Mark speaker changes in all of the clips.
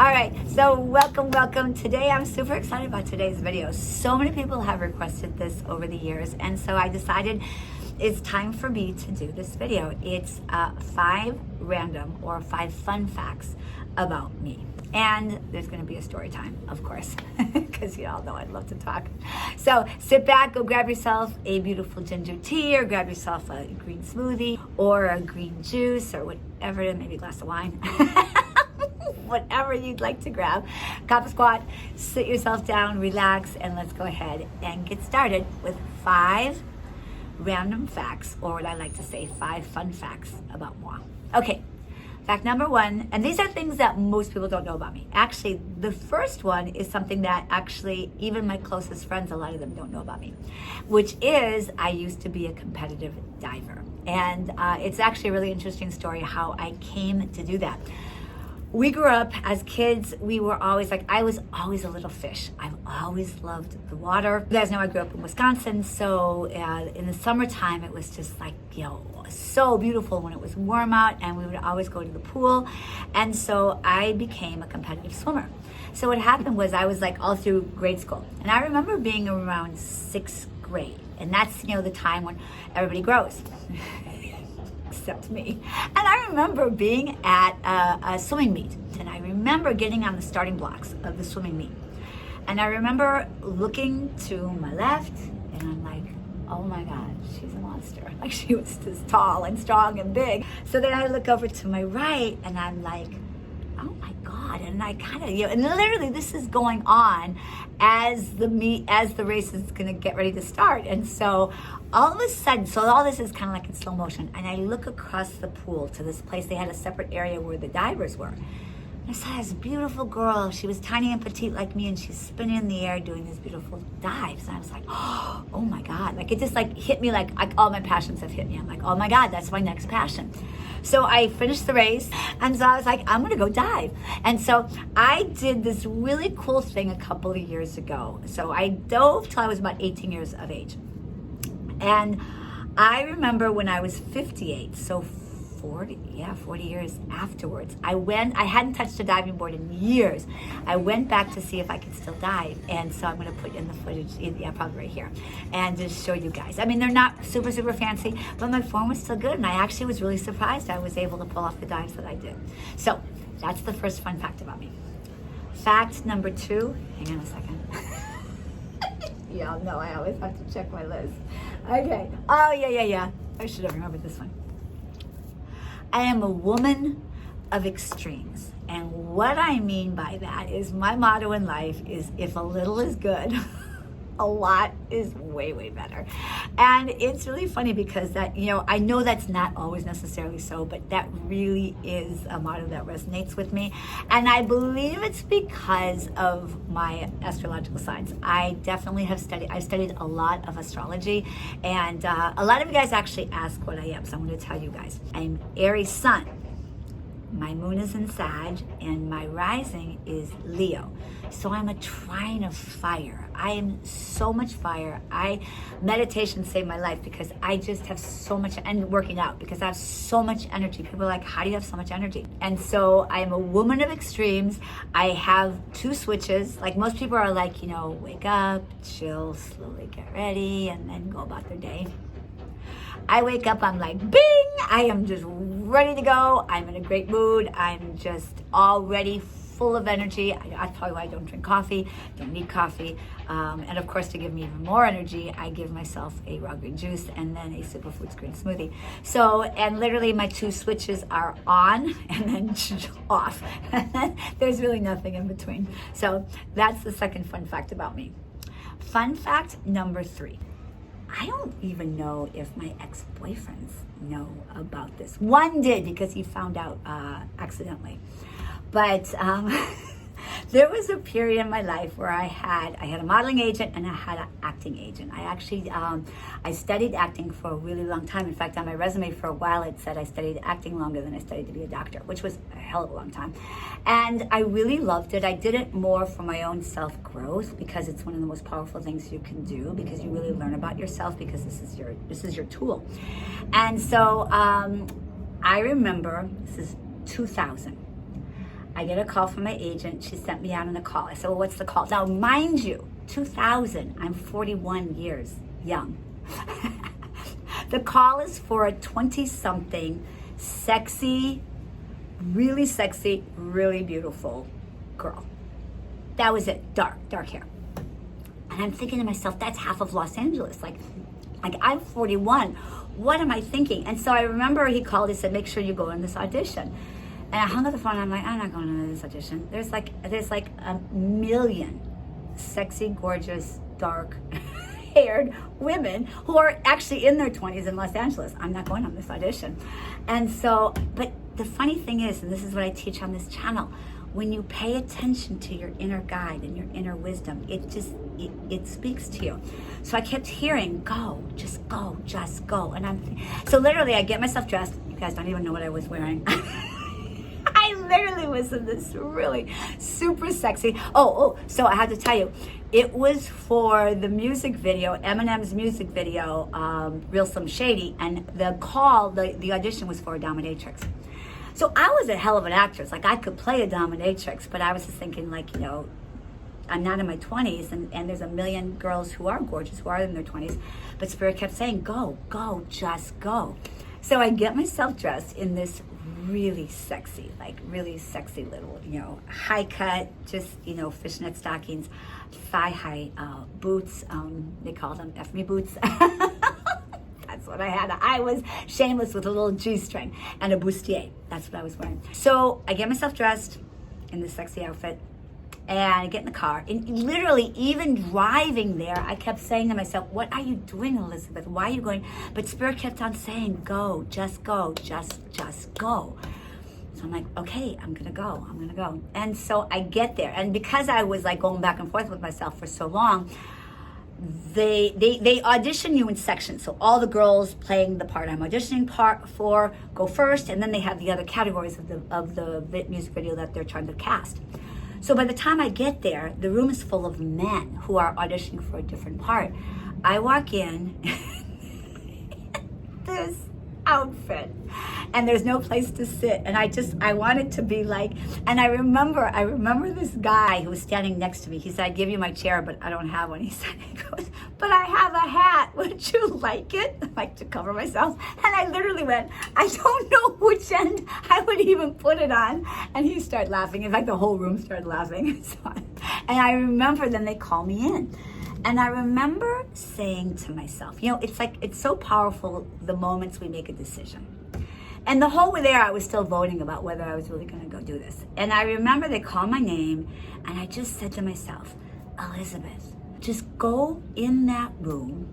Speaker 1: All right, so welcome. Today I'm super excited about today's video. So many people have requested this over the years, and so I decided it's time for me to do this video. It's 5 random or 5 fun facts about me. And there's gonna be a story time, of course, because you all know I love to talk. So sit back, go grab yourself a beautiful ginger tea, or grab yourself a green smoothie, or a green juice, or whatever, maybe a glass of wine. Whatever you'd like to grab. Kappa squat, sit yourself down, relax, and let's go ahead and get started with 5 random facts, or what I like to say, 5 fun facts about moi. Okay. Fact number 1, and these are things that most people don't know about me. Actually, the first one is something that actually even my closest friends, a lot of them don't know about me, which is I used to be a competitive diver. And it's actually a really interesting story how I came to do that. We grew up as kids, we were always like, I was always a little fish. I've always loved the water. You guys know I grew up in Wisconsin, so in the summertime, it was just like, you know, so beautiful when it was warm out, and we would always go to the pool. And so I became a competitive swimmer. So what happened was I was like all through grade school. And I remember being around 6th grade. And that's, you know, the time when everybody grows. Except me. And I remember being at a swimming meet, and I remember getting on the starting blocks of the swimming meet. And I remember looking to my left, and I'm like, oh my God, she's a monster. Like, she was just tall and strong and big. So then I look over to my right, and I'm like, oh my God. And I kind of, you know, and literally this is going on as the race is gonna get ready to start. And so all of a sudden, so all this is kind of like in slow motion, and I look across the pool to this place. They had a separate area where the divers were. I saw this beautiful girl. She was tiny and petite like me, and she's spinning in the air doing these beautiful dives. And I was like, oh my God. Like, it just like hit me like all my passions have hit me. I'm like, oh my God, that's my next passion. So I finished the race, and so I was like, I'm gonna go dive. And so I did this really cool thing a couple of years ago. So I dove till I was about 18 years of age. And I remember when I was 58, so 40 years afterwards, I hadn't touched a diving board in years. I went back to see if I could still dive. And so I'm gonna put in the footage, yeah, probably right here, and just show you guys. I mean, they're not super fancy, but my form was still good, and I actually was really surprised I was able to pull off the dives that I did. So that's the first fun fact about me. Fact number 2, hang on a second. Y'all know I always have to check my list. Okay, oh yeah. I should have remembered this one. I am a woman of extremes. And what I mean by that is my motto in life is, if a little is good, a lot is way better. And it's really funny because that, you know, I know that's not always necessarily so, but that really is a motto that resonates with me. And I believe it's because of my astrological signs. I definitely have studied a lot of astrology, and a lot of you guys actually ask what I am, so I'm going to tell you guys. I'm Aries sun. My moon is in Sag, and my rising is Leo. So I'm a trine of fire. I am so much fire. Meditation saved my life because I just have so much, and working out, because I have so much energy. People are like, how do you have so much energy? And so I am a woman of extremes. I have 2 switches. Like, most people are like, you know, wake up, chill, slowly get ready, and then go about their day. I wake up, I'm like, bing! I am just ready to go. I'm in a great mood. I'm just already full of energy. That's probably why I don't drink coffee, don't need coffee. And of course, to give me even more energy, I give myself a raw green juice and then a superfoods green smoothie. So, and literally my 2 switches are on and then off. There's really nothing in between. So that's the second fun fact about me. Fun fact number 3. I don't even know if my ex-boyfriends know about this. One did, because he found out accidentally. But there was a period in my life where I had a modeling agent and I had an acting agent. I actually, I studied acting for a really long time. In fact, on my resume for a while, it said I studied acting longer than I studied to be a doctor, which was a hell of a long time. And I really loved it. I did it more for my own self-growth, because it's one of the most powerful things you can do, because you really learn about yourself, because this is your tool. And so I remember, this is 2000. I get a call from my agent. She sent me out on a call. I said, well, what's the call? Now, mind you, 2000, I'm 41 years young. The call is for a 20-something, sexy, really beautiful girl. That was it, dark hair. And I'm thinking to myself, that's half of Los Angeles. Like I'm 41. What am I thinking? And so I remember he called, he said, make sure you go in this audition. And I hung up the phone, and I'm like, I'm not going into this audition. There's like a million sexy, gorgeous, dark-haired women who are actually in their 20s in Los Angeles. I'm not going on this audition. And so, but the funny thing is, and this is what I teach on this channel, when you pay attention to your inner guide and your inner wisdom, it speaks to you. So I kept hearing, go, just go, just go. And so literally I get myself dressed. You guys don't even know what I was wearing. I literally was in this really super sexy. So I had to tell you, it was for the music video, Eminem's music video, Real Slim Shady, and the audition was for a dominatrix. So I was a hell of an actress. Like I could play a dominatrix, but I was just thinking like, I'm not in my 20s, and there's a million girls who are gorgeous, who are in their 20s, but Spirit kept saying, go, just go. So I get myself dressed in this really sexy little, high cut, just, fishnet stockings, thigh high boots. They call them F-me boots. That's what I had. I was shameless with a little G-string and a bustier. That's what I was wearing. So I get myself dressed in this sexy outfit, and I get in the car. And literally, even driving there, I kept saying to myself, what are you doing, Elizabeth? Why are you going? But Spirit kept on saying, go, just go, just go. So I'm like, okay, I'm gonna go. And so I get there. And because I was like going back and forth with myself for so long, they audition you in sections. So all the girls playing the part I'm auditioning for go first, and then they have the other categories of the music video that they're trying to cast. So by the time I get there, the room is full of men who are auditioning for a different part. I walk in, this outfit, and there's no place to sit, and I wanted to be like, and I remember this guy who was standing next to me. He said, I'd give you my chair, but I don't have one. He goes, but I have a hat, would you like it? Like to cover myself. And I literally went, I don't know which end I would even put it on. And he started laughing. In fact, the whole room started laughing. And I remember then they call me in. And I remember saying to myself, it's so powerful, the moments we make a decision. And the whole way there, I was still voting about whether I was really going to go do this. And I remember they called my name, and I just said to myself, Elizabeth, just go in that room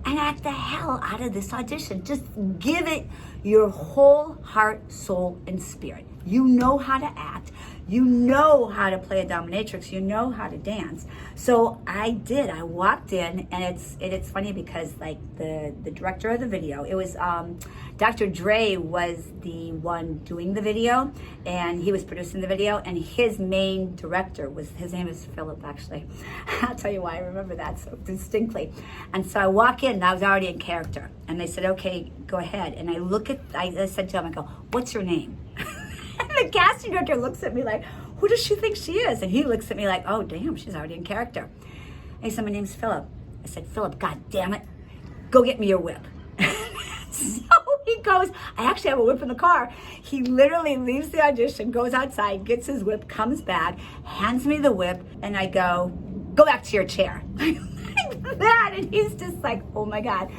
Speaker 1: and act the hell out of this audition. Just give it your whole heart, soul, and spirit. You know how to act. You know how to play a dominatrix. You know how to dance. So I did. I walked in, and it's funny because like the director of the video, it was Dr. Dre was the one doing the video, and he was producing the video, and his main director his name is Philip, actually. I'll tell you why I remember that so distinctly. And so I walk in, and I was already in character, and they said, okay, go ahead. And I said to him, I go, what's your name? And the casting director looks at me like, who does she think she is? And he looks at me like, oh, damn, she's already in character. And he said, my name's Philip. I said, Philip, God damn it, go get me your whip. So he goes, I actually have a whip in the car. He literally leaves the audition, goes outside, gets his whip, comes back, hands me the whip, and I go back to your chair. Like that. And he's just like, oh my God.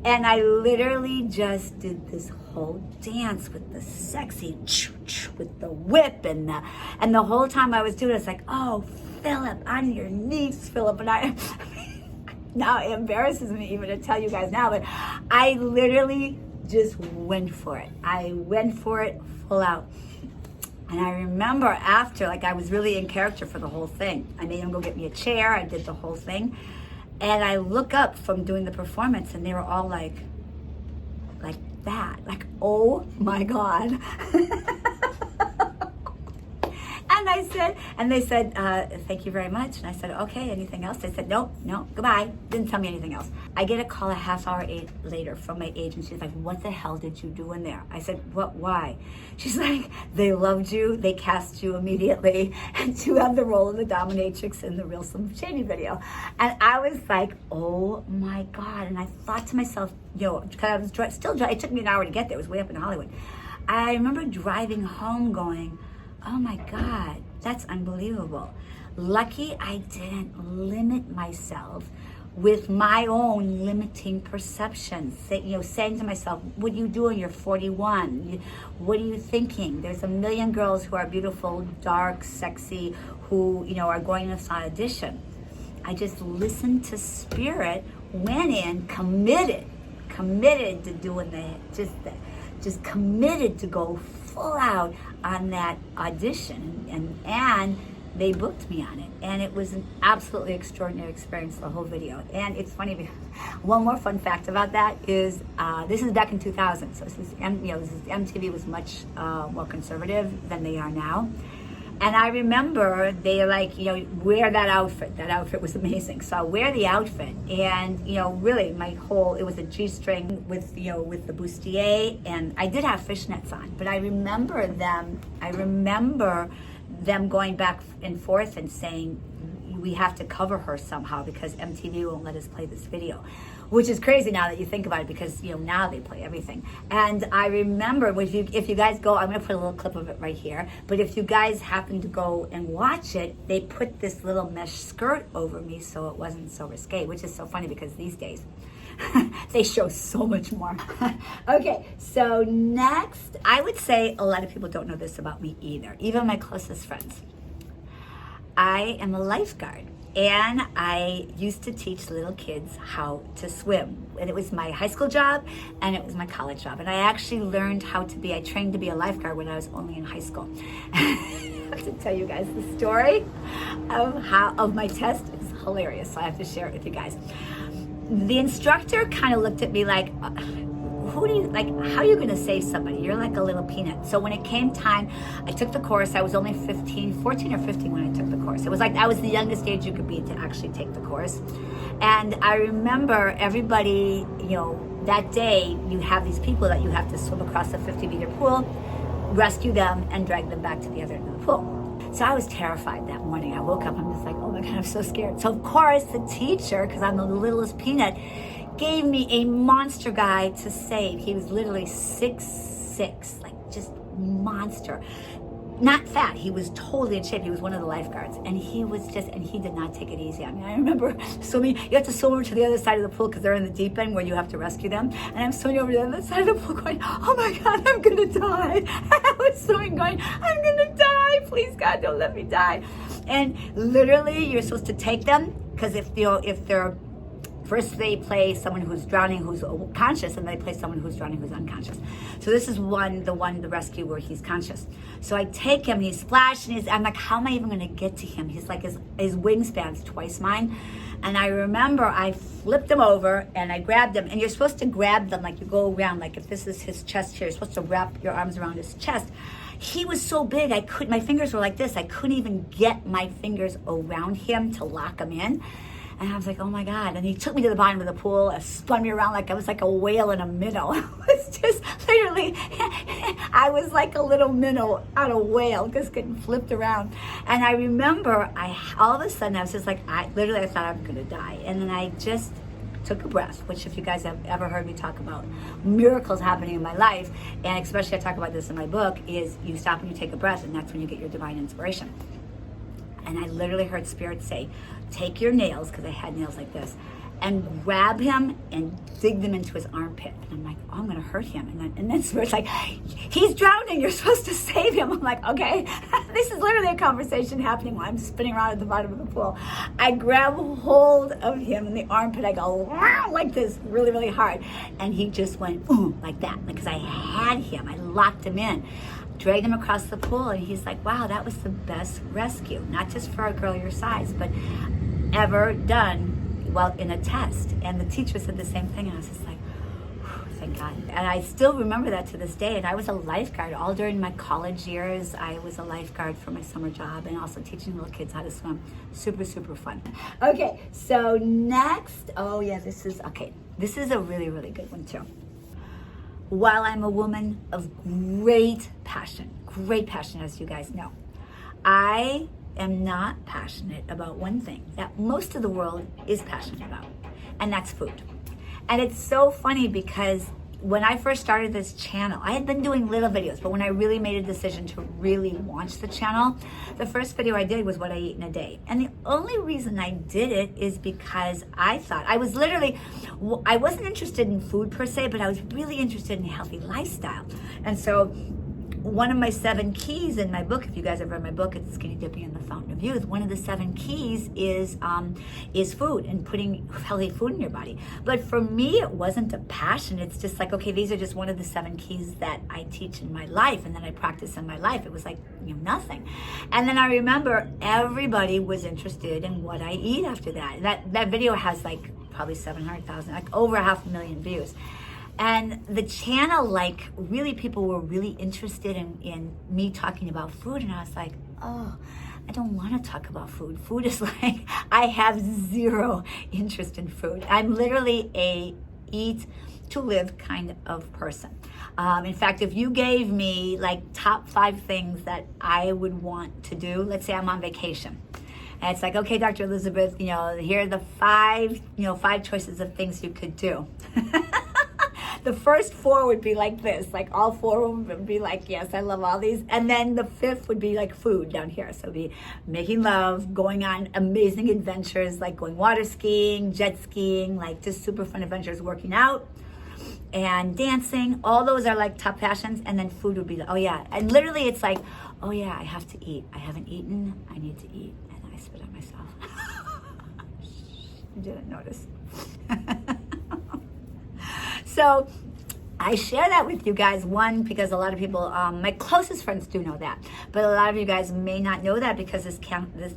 Speaker 1: And I literally just did this whole dance with the sexy, with the whip, and the whole time I was doing it, it's like, oh, Philip, on your knees, Philip. And now it embarrasses me even to tell you guys now, but I literally just went for it. I went for it full out. And I remember after, like I was really in character for the whole thing. I made him go get me a chair. I did the whole thing. And I look up from doing the performance, and they were all like that, like, oh my God. And I said, and they said, thank you very much. And I said, okay, anything else? They said, nope, goodbye. Didn't tell me anything else. I get a call a half hour later from my agent. She's like, what the hell did you do in there? I said, what, why? She's like, they loved you. They cast you immediately. And you have the role of the dominatrix in the Real Slim Shady video. And I was like, oh my God. And I thought to myself, because I was still driving. It took me an hour to get there. It was way up in Hollywood. I remember driving home going, oh my God, that's unbelievable. Lucky I didn't limit myself with my own limiting perceptions. Saying to myself, what are you doing? You're 41. What are you thinking? There's a million girls who are beautiful, dark, sexy, who, are going to this audition. I just listened to spirit, went in, committed to doing just committed to go full out on that audition, and they booked me on it, and it was an absolutely extraordinary experience, the whole video. And it's funny because one more fun fact about that is this is back in 2000, so MTV was much more conservative than they are now. And I remember they wear that outfit. That outfit was amazing. So I wear the outfit, and really it was a G-string with the bustier, and I did have fishnets on. But I remember them going back and forth and saying, we have to cover her somehow because MTV won't let us play this video, which is crazy now that you think about it, because now they play everything. And I remember if you guys go, I'm gonna put a little clip of it right here, but if you guys happen to go and watch it, they put this little mesh skirt over me so it wasn't so risque, which is so funny because these days they show so much more. Okay, so next, I would say a lot of people don't know this about me either, even my closest friends. I am a lifeguard, and I used to teach little kids how to swim. And it was my high school job, and it was my college job. And I actually learned I trained to be a lifeguard when I was only in high school. I have to tell you guys the story of my test. It's hilarious, so I have to share it with you guys. The instructor kind of looked at me like, how are you going to save somebody? You're like a little peanut. So when it came time, I took the course. I was only 14 or 15 when I took the course. It was like I was the youngest age you could be to actually take the course. And I remember everybody, that day you have these people that you have to swim across a 50-meter pool, rescue them, and drag them back to the other end of the pool. So I was terrified that morning. I woke up, I'm just like, oh my God, I'm so scared. So of course the teacher, because I'm the littlest peanut, gave me a monster guy to save. He was literally 6'6", like just monster. Not fat, he was totally in shape. He was one of the lifeguards, and he did not take it easy. I mean, I remember swimming, you have to swim over to the other side of the pool because they're in the deep end where you have to rescue them. And I'm swimming over to the other side of the pool going, oh my God, I'm gonna die. I was swimming going, I'm gonna die. Please God, don't let me die. And literally you're supposed to take them, because if they're first they play someone who's drowning who's conscious, and they play someone who's drowning who's unconscious. So this is the rescue where he's conscious. So I take him, he's splashed, and I'm like, how am I even gonna get to him? He's like, his wingspan's twice mine. And I remember I flipped him over and I grabbed him, and you're supposed to grab them like you go around, like if this is his chest here, you're supposed to wrap your arms around his chest. He was so big, my fingers were like this, I couldn't even get my fingers around him to lock him in. And I was like, oh my God. And he took me to the bottom of the pool and spun me around like I was like a whale in a minnow. It was just literally, I was like a little minnow on a whale, just getting flipped around. And I remember all of a sudden I was just like, I thought I was gonna die. And then I just took a breath, which if you guys have ever heard me talk about miracles happening in my life, and especially I talk about this in my book, is you stop and you take a breath, and that's when you get your divine inspiration. And I literally heard Spirit say, take your nails, because I had nails like this, and grab him and dig them into his armpit. And I'm like, oh, I'm gonna hurt him. And then Spirit's like, he's drowning, you're supposed to save him. I'm like, okay. This is literally a conversation happening while I'm spinning around at the bottom of the pool. I grab hold of him in the armpit, I go, wow, like this, really, really hard. And he just went, boom, like that, because I had him, I locked him in. Dragged him across the pool, and he's like, wow, that was the best rescue, not just for a girl your size, but ever done, well, in a test. And the teacher said the same thing, and I was just like, thank God. And I still remember that to this day. And I was a lifeguard all during my college years. I was a lifeguard for my summer job and also teaching little kids how to swim. Super, super fun. Okay, so next, oh yeah, this is a really, really good one too. While I'm a woman of great passion, as you guys know, I am not passionate about one thing that most of the world is passionate about, and that's food. And it's so funny because when I first started this channel, I had been doing little videos, but when I really made a decision to really launch the channel, the first video I did was what I eat in a day. And the only reason I did it is because I thought, I wasn't interested in food per se, but I was really interested in a healthy lifestyle. And so one of my 7 keys in my book, if you guys have read my book, it's Skinny Dipping in the Fountain of Youth. One of the 7 keys is food and putting healthy food in your body. But for me, it wasn't a passion. It's just like, okay, these are just one of the 7 keys that I teach in my life and that I practice in my life. It was like, nothing. And then I remember everybody was interested in what I eat after that. That video has like probably 700,000, like over 500,000 views. And the channel, like, really people were really interested in me talking about food. And I was like, oh, I don't want to talk about food. Food is like, I have zero interest in food. I'm literally a eat to live kind of person. In fact, if you gave me like top 5 things that I would want to do, let's say I'm on vacation. And it's like, okay, Dr. Elizabeth, here are the 5 choices of things you could do. The first 4 would be like this, like all 4 of them would be like, yes, I love all these. And then the 5th would be like food down here. So it'd be making love, going on amazing adventures, like going water skiing, jet skiing, like just super fun adventures, working out and dancing. All those are like top passions. And then food would be like, oh yeah. And literally it's like, oh yeah, I have to eat. I haven't eaten, I need to eat. And then I spit on myself. You didn't notice. So I share that with you guys, one, because a lot of people, my closest friends do know that, but a lot of you guys may not know that because this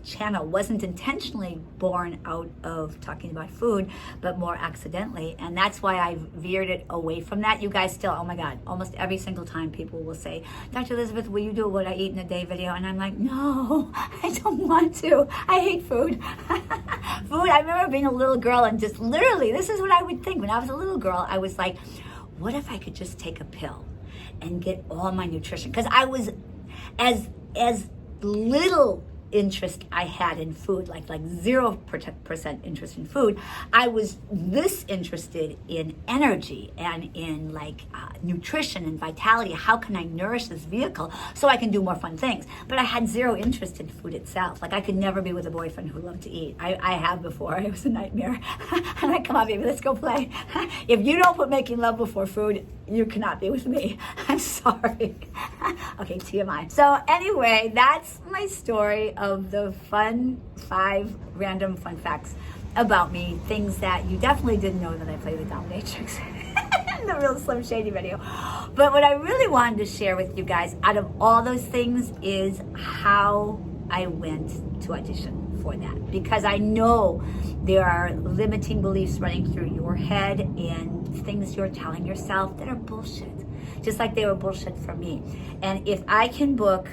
Speaker 1: channel wasn't intentionally born out of talking about food, but more accidentally, and that's why I veered it away from that. You guys still, oh my God, almost every single time people will say, Dr. Elizabeth, will you do what I eat in a day video? And I'm like, no, I don't want to. I hate food. Food, I remember being a little girl and just literally, this is what I would think. When I was a little girl, I was like, what if I could just take a pill and get all my nutrition? Because I was as little interest I had in food, like 0% interest in food. I was this interested in energy and in nutrition and vitality. How can I nourish this vehicle so I can do more fun things? But I had zero interest in food itself. Like I could never be with a boyfriend who loved to eat. I have before. It was a nightmare. I'm like, come on, baby, let's go play. If you don't put making love before food, you cannot be with me. I'm sorry. Okay, TMI. So anyway, that's my story of the 5 random fun facts about me. Things that you definitely didn't know that I play the dominatrix in the Real Slim Shady video. But what I really wanted to share with you guys out of all those things is how I went to audition for that. Because I know there are limiting beliefs running through your head and things you're telling yourself that are bullshit. Just like they were bullshit for me. And if I can book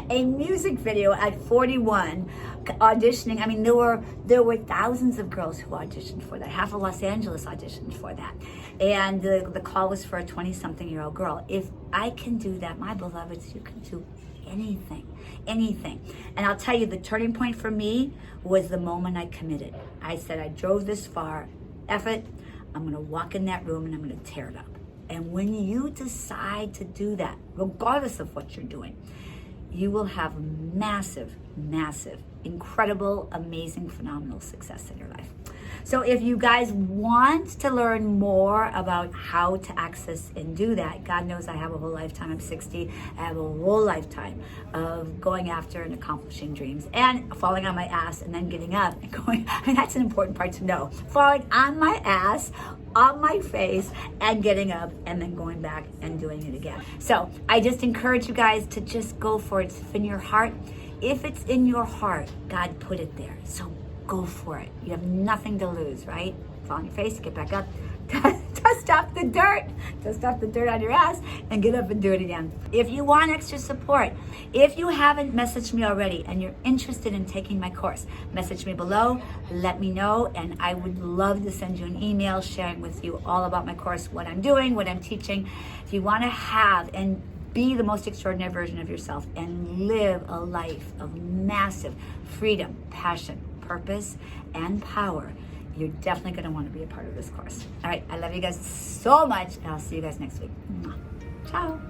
Speaker 1: a music video at 41 auditioning, I mean, there were thousands of girls who auditioned for that. Half of Los Angeles auditioned for that. And the call was for a 20-something-year-old girl. If I can do that, my beloveds, you can do anything. And I'll tell you, the turning point for me was the moment I committed. I said, I drove this far, F it, I'm gonna walk in that room and I'm gonna tear it up. And when you decide to do that, regardless of what you're doing, you will have massive, incredible, amazing, phenomenal success in your life. So if you guys want to learn more about how to access and do that, God knows I have a whole lifetime. I'm 60. I have a whole lifetime of going after and accomplishing dreams and falling on my ass and then getting up and going. I mean, that's an important part to know. Falling on my ass, on my face, and getting up and then going back and doing it again. So I just encourage you guys to just go for it. It's in your heart. If it's in your heart, God put it there. So go for it. You have nothing to lose, right? Fall on your face, get back up, Dust off the dirt. Dust off the dirt on your ass and get up and do it again. If you want extra support, if you haven't messaged me already and you're interested in taking my course, message me below, let me know, and I would love to send you an email sharing with you all about my course, what I'm doing, what I'm teaching. If you want to have and be the most extraordinary version of yourself and live a life of massive freedom, passion, purpose, and power, you're definitely going to want to be a part of this course. All right, I love you guys so much, and I'll see you guys next week. Ciao.